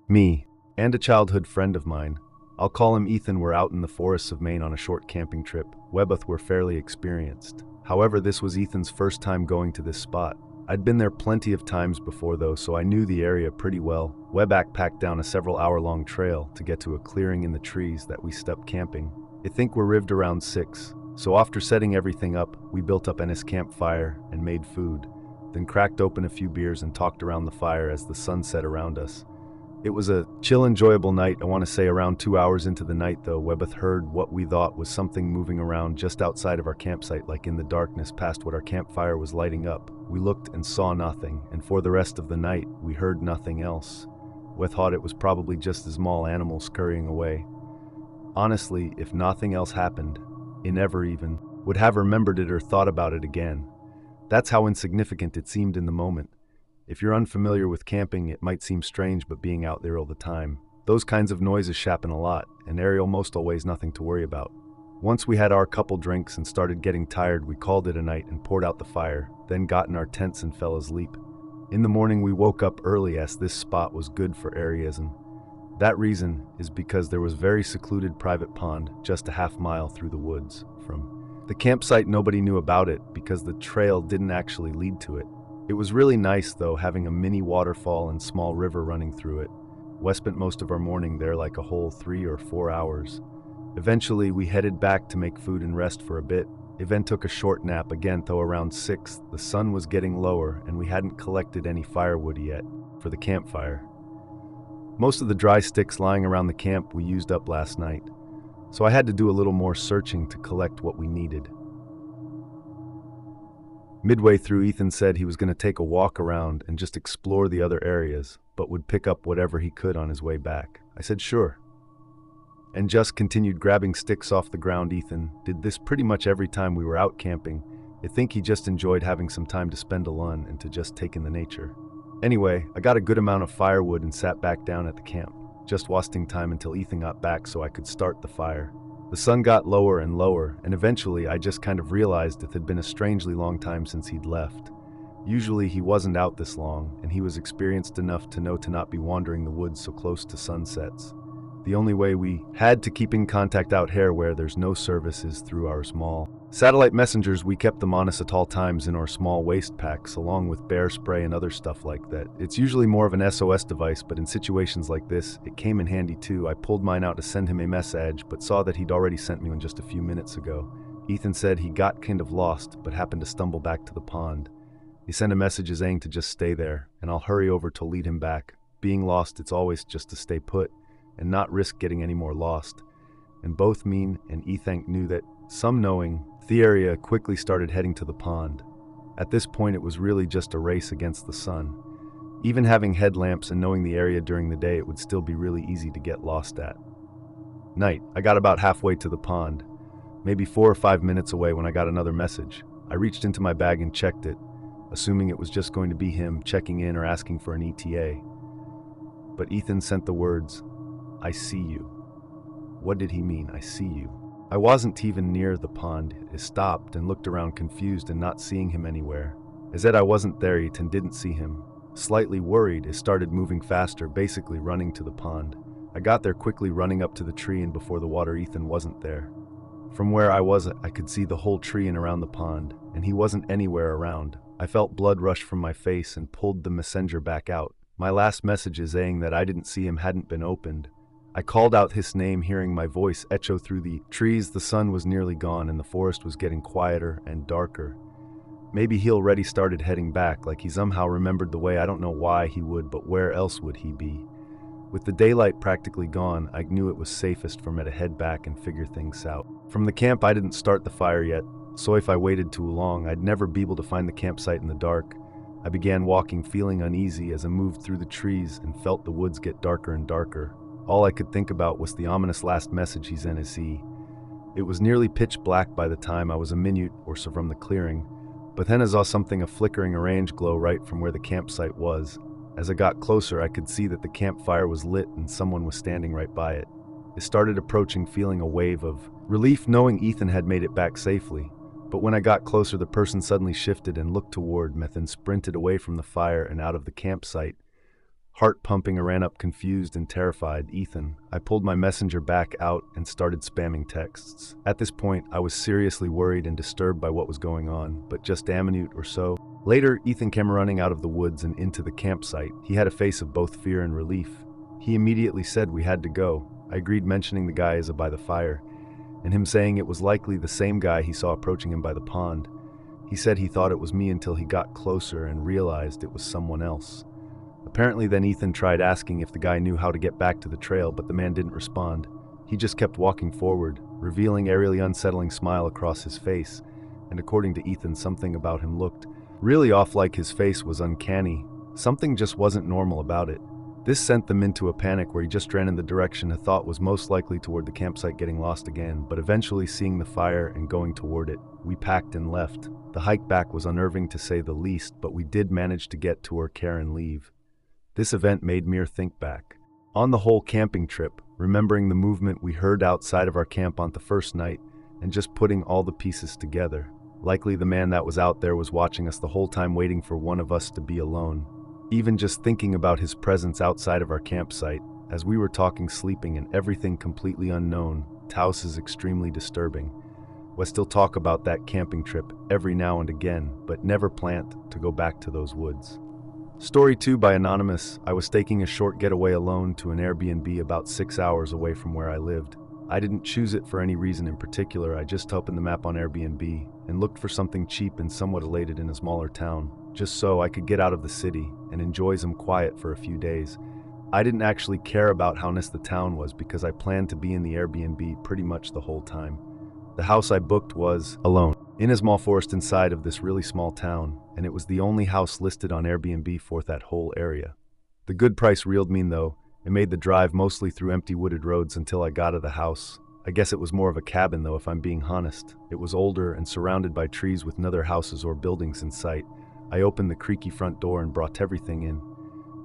Me, and a childhood friend of mine, I'll call him Ethan, were out in the forests of Maine on a short camping trip. We both were fairly experienced. However, this was Ethan's first time going to this spot. I'd been there plenty of times before though, so I knew the area pretty well. We backpacked down a several hour-long trail to get to a clearing in the trees that we stepped camping. I think we're rived around 6, so after setting everything up, we built up Ennis campfire and made food, then cracked open a few beers and talked around the fire as the sun set around us. It was a chill, enjoyable night. I want to say around 2 hours into the night though, Webeth heard what we thought was something moving around just outside of our campsite, like in the darkness past what our campfire was lighting up. We looked and saw nothing, and for the rest of the night, we heard nothing else. We thought it was probably just the small animals scurrying away. Honestly, if nothing else happened, I never even would have remembered it or thought about it again. That's how insignificant it seemed in the moment. If you're unfamiliar with camping, it might seem strange, but being out there all the time, those kinds of noises happen a lot, and Ariel most always nothing to worry about. Once we had our couple drinks and started getting tired, we called it a night and poured out the fire, then got in our tents and fell asleep. In the morning we woke up early as this spot was good for areas, and that reason is because there was very secluded private pond just a half mile through the woods from the campsite. Nobody knew about it because the trail didn't actually lead to it. It was really nice though, having a mini waterfall and small river running through it. We spent most of our morning there, like a whole 3 or 4 hours. Eventually we headed back to make food and rest for a bit. Then took a short nap again though around 6. The sun was getting lower and we hadn't collected any firewood yet for the campfire. Most of the dry sticks lying around the camp we used up last night, so I had to do a little more searching to collect what we needed. Midway through, Ethan said he was going to take a walk around and just explore the other areas, but would pick up whatever he could on his way back. I said sure, and just continued grabbing sticks off the ground. Ethan did this pretty much every time we were out camping. I think he just enjoyed having some time to spend alone and to just take in the nature. Anyway, I got a good amount of firewood and sat back down at the camp, just wasting time until Ethan got back so I could start the fire. The sun got lower and lower, and eventually I just kind of realized it had been a strangely long time since he'd left. Usually he wasn't out this long, and he was experienced enough to know to not be wandering the woods so close to sunsets. The only way we had to keep in contact out here where there's no service is through our small satellite messengers. We kept them on us at all times in our small waste packs, along with bear spray and other stuff like that. It's usually more of an SOS device, but in situations like this, it came in handy too. I pulled mine out to send him a message, but saw that he'd already sent me one just a few minutes ago. Ethan said he got kind of lost, but happened to stumble back to the pond. He sent a message saying to just stay there, and I'll hurry over to lead him back. Being lost, it's always just to stay put, and not risk getting any more lost. And both me and Ethan knew that, some knowing, the area quickly started heading to the pond. At this point it was really just a race against the sun. Even having headlamps and knowing the area during the day, it would still be really easy to get lost at night. I got about halfway to the pond, maybe 4 or 5 minutes away, when I got another message. I reached into my bag and checked it, assuming it was just going to be him checking in or asking for an ETA. But Ethan sent the words, "I see you." What did he mean, I see you? I wasn't even near the pond. I stopped and looked around, confused and not seeing him anywhere. I said I wasn't there yet and didn't see him. Slightly worried, I started moving faster, basically running to the pond. I got there quickly, running up to the tree, and before the water, Ethan wasn't there. From where I was, I could see the whole tree and around the pond, and he wasn't anywhere around. I felt blood rush from my face and pulled the messenger back out. My last message saying that I didn't see him hadn't been opened. I called out his name, hearing my voice echo through the trees. The sun was nearly gone and the forest was getting quieter and darker. Maybe he already started heading back, like he somehow remembered the way. I don't know why he would, but where else would he be? With the daylight practically gone, I knew it was safest for me to head back and figure things out. From the camp, I didn't start the fire yet, so if I waited too long, I'd never be able to find the campsite in the dark. I began walking, feeling uneasy as I moved through the trees and felt the woods get darker and darker. All I could think about was the ominous last message he sent. It was nearly pitch black by the time I was a minute or so from the clearing, but then I saw something, a flickering orange glow right from where the campsite was. As I got closer, I could see that the campfire was lit and someone was standing right by it. I started approaching, feeling a wave of relief knowing Ethan had made it back safely. But when I got closer, the person suddenly shifted and looked toward me, then sprinted away from the fire and out of the campsite, Heart pumping, I ran up confused and terrified. Ethan. I pulled my messenger back out and started spamming texts. At this point, I was seriously worried and disturbed by what was going on, but just a minute or so. Later, Ethan came running out of the woods and into the campsite. He had a face of both fear and relief. He immediately said we had to go. I agreed, mentioning the guy as by the fire, and him saying it was likely the same guy he saw approaching him by the pond. He said he thought it was me until he got closer and realized it was someone else. Apparently then Ethan tried asking if the guy knew how to get back to the trail, but the man didn't respond. He just kept walking forward, revealing a really unsettling smile across his face, and according to Ethan, something about him looked really off, like his face was uncanny. Something just wasn't normal about it. This sent them into a panic where he just ran in the direction he thought was most likely toward the campsite, getting lost again, but eventually seeing the fire and going toward it. We packed and left. The hike back was unnerving to say the least, but we did manage to get to our car and leave. This event made me think back on the whole camping trip, remembering the movement we heard outside of our camp on the first night, and just putting all the pieces together. Likely the man that was out there was watching us the whole time, waiting for one of us to be alone. Even just thinking about his presence outside of our campsite, as we were talking, sleeping, and everything completely unknown, Taos is extremely disturbing. We still talk about that camping trip every now and again, but never planned to go back to those woods. Story 2 by Anonymous. I was taking a short getaway alone to an Airbnb about 6 hours away from where I lived. I didn't choose it for any reason in particular. I just opened the map on Airbnb and looked for something cheap and somewhat elated in a smaller town, just so I could get out of the city and enjoy some quiet for a few days. I didn't actually care about how nice the town was because I planned to be in the Airbnb pretty much the whole time. The house I booked was alone, in a small forest inside of this really small town, and it was the only house listed on Airbnb for that whole area. The good price reeled me in though. It made the drive mostly through empty wooded roads until I got to the house. I guess it was more of a cabin though, if I'm being honest. It was older and surrounded by trees with no other houses or buildings in sight. I opened the creaky front door and brought everything in.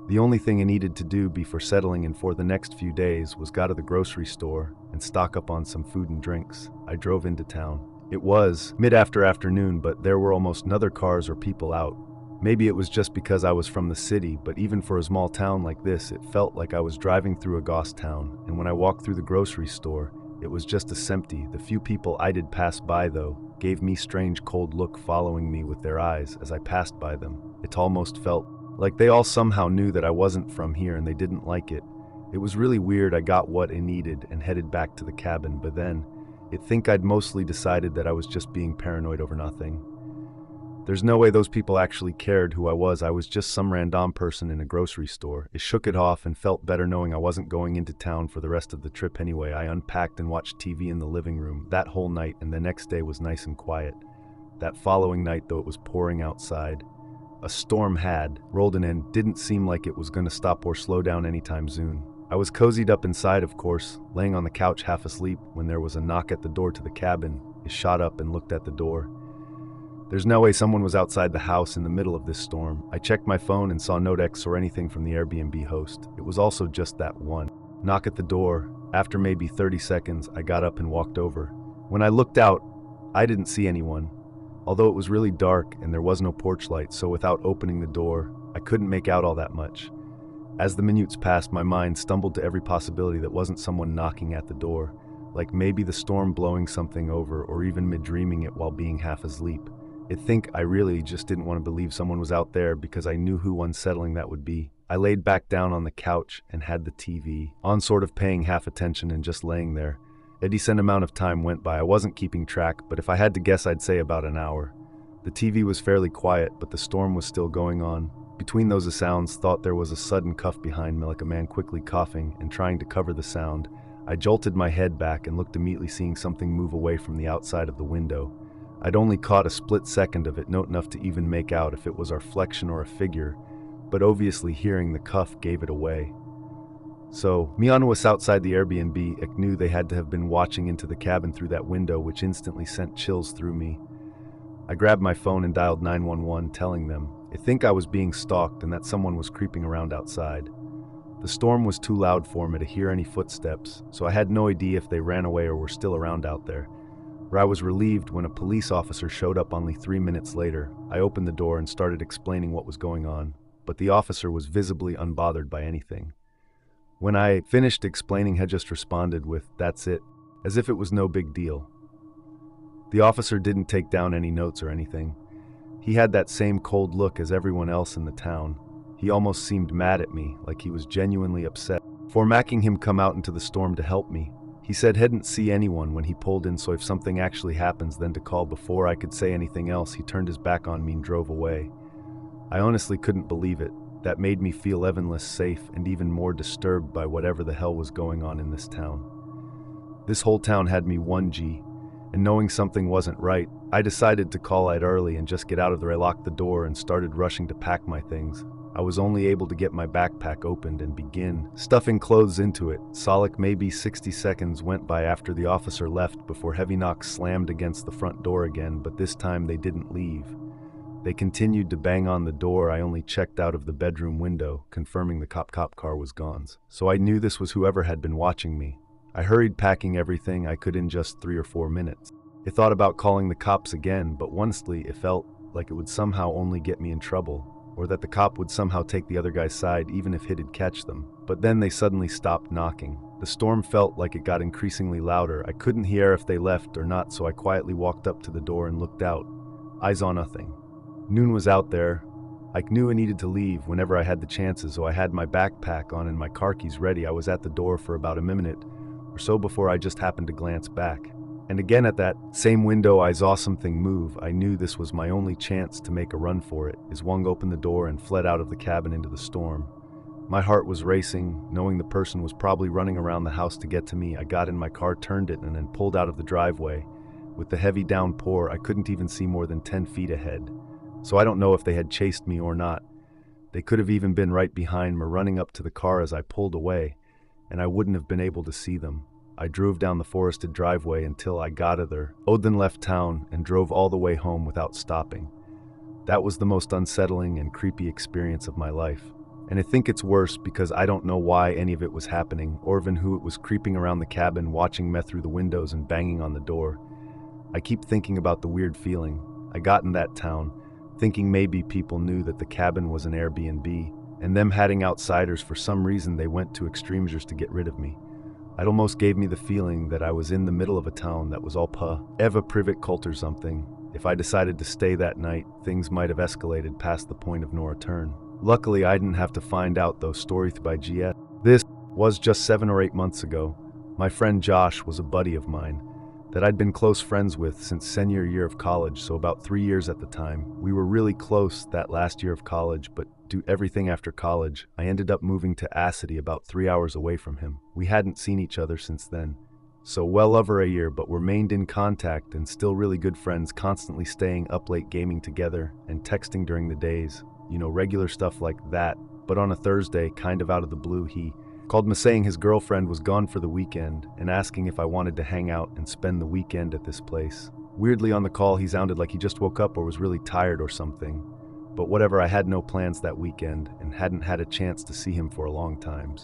The only thing I needed to do before settling in for the next few days was go to the grocery store and stock up on some food and drinks. I drove into town. It was mid-afternoon, but there were almost no other cars or people out. Maybe it was just because I was from the city, but even for a small town like this, it felt like I was driving through a ghost town. And when I walked through the grocery store, it was just as empty. The few people I did pass by, though, gave me strange cold look, following me with their eyes as I passed by them. It almost felt like they all somehow knew that I wasn't from here and they didn't like it. It was really weird. I got what I needed and headed back to the cabin, but then I think I'd mostly decided that I was just being paranoid over nothing. There's no way those people actually cared who I was just some random person in a grocery store. It shook it off and felt better knowing I wasn't going into town for the rest of the trip anyway. I unpacked and watched TV in the living room that whole night, and the next day was nice and quiet. That following night, though, it was pouring outside. A storm had rolled in and didn't seem like it was going to stop or slow down anytime soon. I was cozied up inside, of course, laying on the couch half asleep, when there was a knock at the door to the cabin. I shot up and looked at the door. There's no way someone was outside the house in the middle of this storm. I checked my phone and saw no text or anything from the Airbnb host. It was also just that one knock at the door. After maybe 30 seconds, I got up and walked over. When I looked out, I didn't see anyone. Although it was really dark and there was no porch light, so without opening the door, I couldn't make out all that much. As the minutes passed, my mind stumbled to every possibility that wasn't someone knocking at the door, like maybe the storm blowing something over, or even mid-dreaming it while being half asleep. I think I really just didn't want to believe someone was out there because I knew how unsettling that would be. I laid back down on the couch and had the TV on, sort of paying half attention and just laying there. A decent amount of time went by. I wasn't keeping track, but if I had to guess, I'd say about an hour. The TV was fairly quiet, but the storm was still going on. Between those sounds, thought there was a sudden cough behind me, like a man quickly coughing and trying to cover the sound. I jolted my head back and looked, immediately seeing something move away from the outside of the window. I'd only caught a split second of it, not enough to even make out if it was a reflection or a figure, but obviously hearing the cough gave it away. So, Miana was outside the Airbnb. I knew they had to have been watching into the cabin through that window, which instantly sent chills through me. I grabbed my phone and dialed 911, telling them I think I was being stalked and that someone was creeping around outside. The storm was too loud for me to hear any footsteps, so I had no idea if they ran away or were still around out there. Where I was relieved when a police officer showed up only 3 minutes later. I opened the door and started explaining what was going on, but the officer was visibly unbothered by anything. When I finished explaining, had just responded with, "That's it," as if it was no big deal. The officer didn't take down any notes or anything. He had that same cold look as everyone else in the town. He almost seemed mad at me, like he was genuinely upset for making him come out into the storm to help me. He said he didn't see anyone when he pulled in, so if something actually happens, then to call. Before I could say anything else, he turned his back on me and drove away. I honestly couldn't believe it. That made me feel even less safe and even more disturbed by whatever the hell was going on in this town. This whole town had me 1G, and knowing something wasn't right, I decided to call it early and just get out of there. I locked the door and started rushing to pack my things. I was only able to get my backpack opened and begin stuffing clothes into it. Solid maybe 60 seconds went by after the officer left before heavy knocks slammed against the front door again, but this time they didn't leave. They continued to bang on the door. I only checked out of the bedroom window, confirming the cop car was gone. So I knew this was whoever had been watching me. I hurried packing everything I could in just 3 or 4 minutes. I thought about calling the cops again, but honestly, it felt like it would somehow only get me in trouble, or that the cop would somehow take the other guy's side even if he'd catch them. But then they suddenly stopped knocking. The storm felt like it got increasingly louder. I couldn't hear if they left or not, so I quietly walked up to the door and looked out. Eyes on nothing. Noon was out there. I knew I needed to leave whenever I had the chances, so I had my backpack on and my car keys ready. I was at the door for about a minute or so before I just happened to glance back. And again at that same window I saw something move. I knew this was my only chance to make a run for it, as Wong opened the door and fled out of the cabin into the storm. My heart was racing, knowing the person was probably running around the house to get to me. I got in my car, turned it, and then pulled out of the driveway. With the heavy downpour, I couldn't even see more than 10 feet ahead. So I don't know if they had chased me or not. They could have even been right behind me, running up to the car as I pulled away, and I wouldn't have been able to see them. I drove down the forested driveway until I got there, then left town and drove all the way home without stopping. That was the most unsettling and creepy experience of my life. And I think it's worse because I don't know why any of it was happening, or even who it was creeping around the cabin, watching me through the windows and banging on the door. I keep thinking about the weird feeling I got in that town, thinking maybe people knew that the cabin was an Airbnb, and them having outsiders. For some reason they went to extremes to get rid of me. It almost gave me the feeling that I was in the middle of a town that was all Eva private cult or something. If I decided to stay that night, things might have escalated past the point of no return. Luckily, I didn't have to find out those stories by GS. This was just 7 or 8 months ago. My friend Josh was a buddy of mine that I'd been close friends with since senior year of college, so about 3 years at the time. We were really close that last year of college, but do everything after college, I ended up moving to Acity about 3 hours away from him. We hadn't seen each other since then. So well over a year, but remained in contact and still really good friends, constantly staying up late gaming together and texting during the days. Regular stuff like that. But on a Thursday, kind of out of the blue, he called me saying his girlfriend was gone for the weekend and asking if I wanted to hang out and spend the weekend at this place. Weirdly on the call, he sounded like he just woke up or was really tired or something. But whatever, I had no plans that weekend and hadn't had a chance to see him for a long time.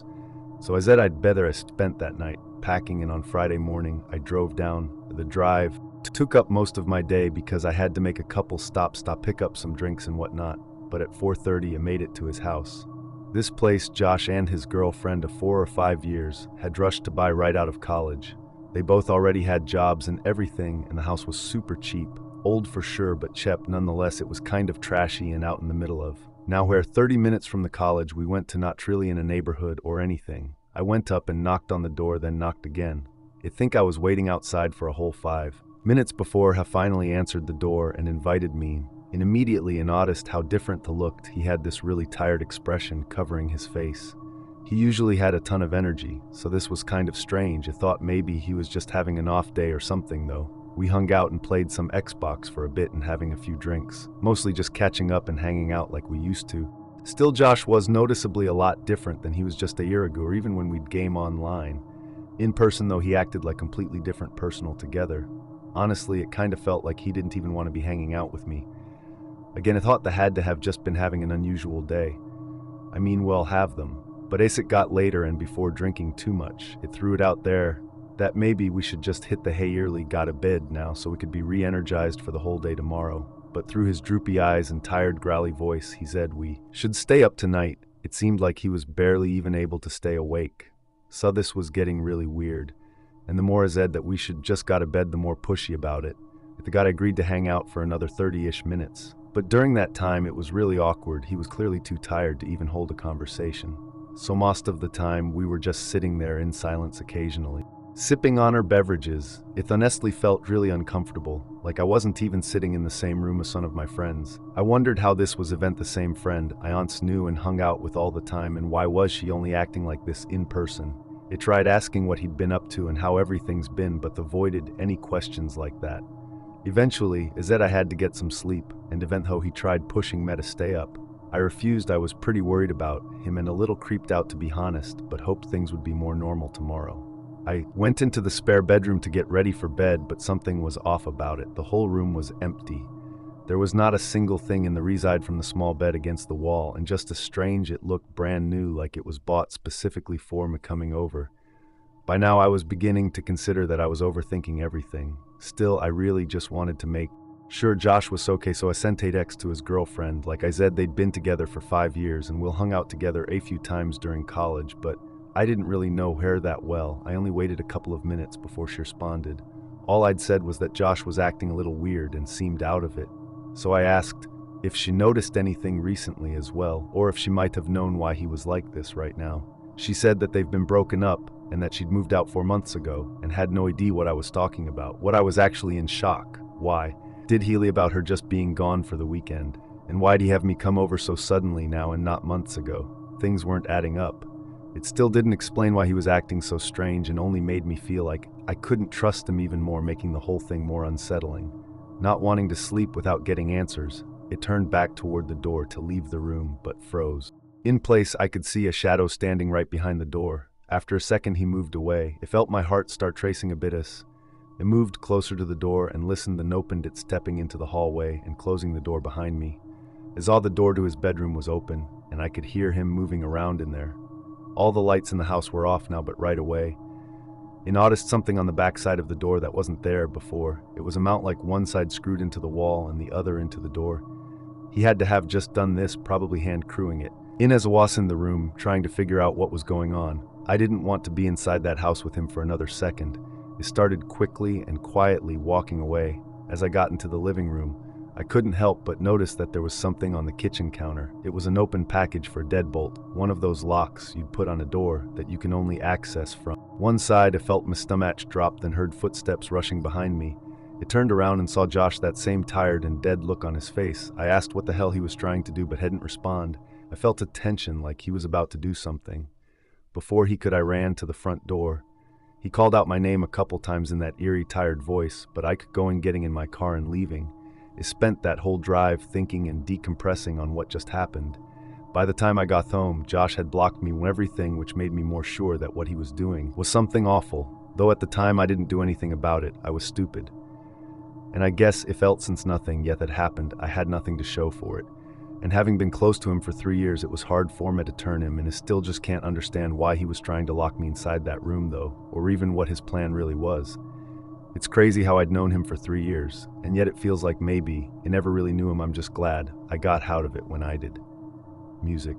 So I said I'd better spent that night packing, and on Friday morning I drove down. The drive took up most of my day because I had to make a couple stops, pick up some drinks and whatnot. But at 4:30 I made it to his house. This place Josh and his girlfriend of 4 or 5 years had rushed to buy right out of college. They both already had jobs and everything, and the house was super cheap. Old for sure, but cheap nonetheless. It was kind of trashy and out in the middle of nowhere. 30 minutes from the college, we went to not really in a neighborhood or anything. I went up and knocked on the door, then knocked again. I think I was waiting outside for a whole 5 minutes before he finally answered the door and invited me. And immediately I noticed how different he looked. He had this really tired expression covering his face. He usually had a ton of energy, so this was kind of strange. I thought maybe he was just having an off day or something though. We hung out and played some Xbox for a bit and having a few drinks, mostly just catching up and hanging out like we used to. Still, Josh was noticeably a lot different than he was just a year ago, or even when we'd game online. In person though, he acted like completely different person altogether. Honestly, it kind of felt like he didn't even want to be hanging out with me. Again, I thought they had to have just been having an unusual day. I mean, well, have them. But as it got later and before drinking too much, it threw it out there that maybe we should just hit the hey early, got a bed now so we could be re-energized for the whole day tomorrow. but through his droopy eyes and tired, growly voice, he said we should stay up tonight. It seemed like he was barely even able to stay awake. So this was getting really weird. And the more I said that we should just go to bed, the more pushy about it. The guy agreed to hang out for another 30-ish minutes. But during that time, it was really awkward. He was clearly too tired to even hold a conversation. So most of the time, we were just sitting there in silence occasionally, sipping on our beverages. It honestly felt really uncomfortable, like I wasn't even sitting in the same room as some of my friends. I wondered how this was the same friend I once knew and hung out with all the time, and why was she only acting like this in person? It tried asking what he'd been up to and how everything's been, but avoided any questions like that. Eventually, I had to get some sleep, and even though he tried pushing me to stay up, I refused. I was pretty worried about him and a little creeped out, to be honest, but hoped things would be more normal tomorrow. I went into the spare bedroom to get ready for bed, but something was off about it. The whole room was empty. There was not a single thing in the reside from the small bed against the wall, and just as strange, it looked brand new, like it was bought specifically for me coming over. By now, I was beginning to consider that I was overthinking everything. Still, I really just wanted to make sure Josh was okay, so I sent a text to his girlfriend. Like I said, they'd been together for 5 years, and we hung out together a few times during college, but I didn't really know her that well. I only waited a couple of minutes before she responded. All I'd said was that Josh was acting a little weird and seemed out of it. So I asked if she noticed anything recently as well, or if she might have known why he was like this right now. She said that they've been broken up and that she'd moved out 4 months ago and had no idea what I was talking about. What I was actually in shock. Why did he lie about her just being gone for the weekend? And why'd he have me come over so suddenly now and not months ago? Things weren't adding up. It still didn't explain why he was acting so strange, and only made me feel like I couldn't trust him even more, making the whole thing more unsettling. Not wanting to sleep without getting answers, it turned back toward the door to leave the room, but froze. In place, I could see a shadow standing right behind the door. After a second, he moved away. It felt my heart start tracing a bit as it moved closer to the door and listened, then opened it, stepping into the hallway and closing the door behind me. As all the door to his bedroom was open, and I could hear him moving around in there. All the lights in the house were off now, but right away, I noticed something on the back side of the door that wasn't there before. It was a mount, like one side screwed into the wall and the other into the door. He had to have just done this, probably hand crewing it. In as I was in the room, trying to figure out what was going on. I didn't want to be inside that house with him for another second. I started quickly and quietly walking away. As I got into the living room, I couldn't help but notice that there was something on the kitchen counter. It was an open package for a deadbolt, one of those locks you'd put on a door that you can only access from one side. I felt my stomach drop, then heard footsteps rushing behind me. I turned around and saw Josh, that same tired and dead look on his face. I asked what the hell he was trying to do, but hadn't respond. I felt a tension, like he was about to do something. Before he could, I ran to the front door. He called out my name a couple times in that eerie, tired voice, but I could go in, getting in my car and leaving. I spent that whole drive thinking and decompressing on what just happened. By the time I got home, Josh had blocked me from everything, which made me more sure that what he was doing was something awful. Though at the time I didn't do anything about it, I was stupid. And I guess if else, since nothing yet had happened, I had nothing to show for it. And having been close to him for 3 years, it was hard for me to turn him, and I still just can't understand why he was trying to lock me inside that room though, or even what his plan really was. It's crazy how I'd known him for 3 years, and yet it feels like maybe I never really knew him. I'm just glad I got out of it when I did. Music.